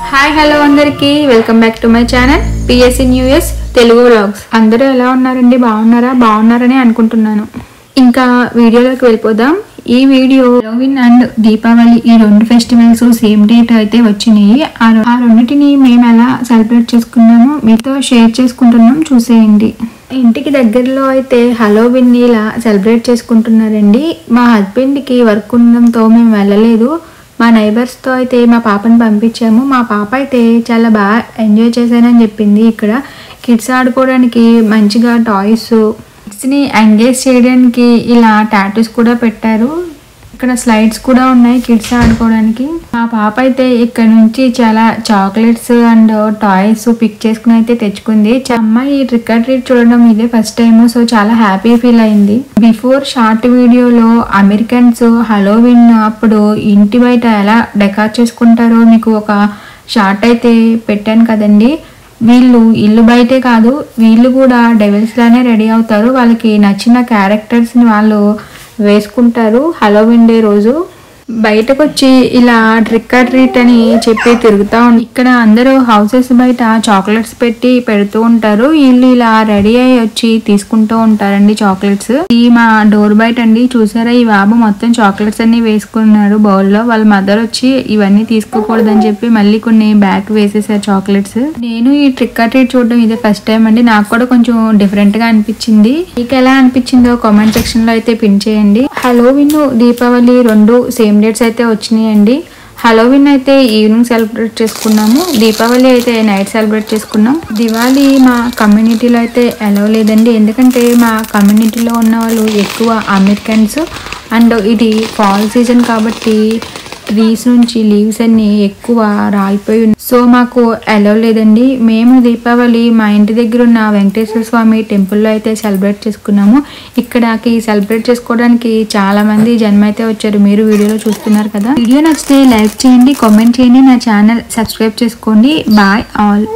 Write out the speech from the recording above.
Hi hello అందరికీ welcome back to my channel PSC news Telugu vlogs. అందరూ ఎలా ఉన్నారండి? బాగున్నారని అనుకుంటున్నాను. ఇంకా వీడియోలోకి వెళ్ళిపోదాం. ఈ వీడియో హలోవిన్ అండ్ దీపావళి ఈ రెండు ఫెస్టివల్స్ సేమ్ డేట్ అయితే వచ్చినాయి. ఆ రెండింటిని మేము ఎలా సెలబ్రేట్ చేసుకున్నామో మీతో షేర్ చేసుకుంటున్నాం, చూసేయండి. ఇంటికి దగ్గరలో అయితే హలోవిన్ ఇలా సెలబ్రేట్ చేసుకుంటున్నారండి. మా హస్బెండ్కి వర్క్ ఉండడంతో మేము వెళ్ళలేదు. మా నైబర్స్తో అయితే మా పాపని పంపించాము. మా పాప అయితే చాలా బాగా ఎంజాయ్ చేశానని చెప్పింది. ఇక్కడ కిడ్స్ ఆడుకోవడానికి మంచిగా టాయ్స్, కిడ్స్ని ఎంగేజ్ చేయడానికి ఇలా టాటూస్ కూడా పెట్టారు. ఇక్కడ స్లైడ్స్ కూడా ఉన్నాయి కిడ్స్ ఆడుకోవడానికి. మా పాప అయితే ఇక్కడ నుంచి చాలా చాక్లెట్స్ అండ్ టాయ్స్ పిక్ చేసుకుని అయితే తెచ్చుకుంది. అమ్మాయి ట్రిక్ ఆర్ ట్రీట్ చూడడం ఇదే ఫస్ట్ టైం, సో చాలా హ్యాపీ ఫీల్ అయింది. బిఫోర్ షార్ట్ వీడియోలో అమెరికన్స్ హలోవిన్ అప్పుడు ఇంటి బయట ఎలా డెకార్ చేసుకుంటారో మీకు ఒక షార్ట్ అయితే పెట్టాను కదండి. వీళ్ళు ఇల్లు బయటే కాదు, వీళ్ళు కూడా డెవిల్స్ లానే రెడీ అవుతారు. వాళ్ళకి నచ్చిన క్యారెక్టర్స్ని వాళ్ళు వేసుకుంటారు. హలోవిన్ డే రోజు బయటకు వచ్చి ఇలా ట్రిక్ ఆర్ ట్రీట్ అని చెప్పి తిరుగుతూ ఇక్కడ అందరూ హౌసెస్ బయట చాక్లెట్స్ పెడుతూ ఉంటారు. వీళ్ళు ఇలా రెడీ అయ్యి వచ్చి తీసుకుంటూ ఉంటారండి చాక్లెట్స్. ఈ మా డోర్ బయట అండి, చూసారా ఈ బాబు మొత్తం చాక్లెట్స్ అన్ని వేసుకున్నాడు బౌల్లో. వాళ్ళ మదర్ వచ్చి ఇవన్నీ తీసుకోకూడదని చెప్పి మళ్ళీ కొన్ని బ్యాగ్ వేసేసారు చాక్లెట్స్. నేను ఈ ట్రిక్ ఆర్ ట్రీట్ చూడడం ఇదే ఫస్ట్ టైం అండి. నాకు కూడా కొంచెం డిఫరెంట్ గా అనిపించింది. మీకు ఎలా అనిపించిందో కామెంట్ సెక్షన్ లో అయితే పిన్ చేయండి. హలోవిన్ దీపావళి రెండు సేమ్ డేట్స్ అయితే వచ్చినాయండి. హలోవిన్ అయితే ఈవినింగ్ సెలబ్రేట్ చేసుకున్నాము, దీపావళి అయితే నైట్ సెలబ్రేట్ చేసుకున్నాం. దివాళీ మా కమ్యూనిటీలో అయితే అలౌ లేదండి, ఎందుకంటే మా కమ్యూనిటీలో ఉన్న వాళ్ళు ఎక్కువ అమెరికన్స్ అండ్ ఇది ఫాల్ సీజన్ కాబట్టి ట్రీస్ నుంచి లీవ్స్ అన్ని ఎక్కువ రాలిపోయి ఉన్నాయి. సో మాకు అలౌ లేదండి. మేము దీపావళి మా ఇంటి దగ్గర ఉన్న వెంకటేశ్వర స్వామి టెంపుల్లో అయితే సెలబ్రేట్ చేసుకున్నాము. ఇక్కడకి సెలబ్రేట్ చేసుకోవడానికి చాలా మంది జనం అయితే వచ్చారు. మీరు వీడియోలో చూస్తున్నారు కదా. వీడియో నచ్చితే లైక్ చేయండి, కామెంట్ చేయండి, నా ఛానల్ సబ్స్క్రైబ్ చేసుకోండి. Bye all.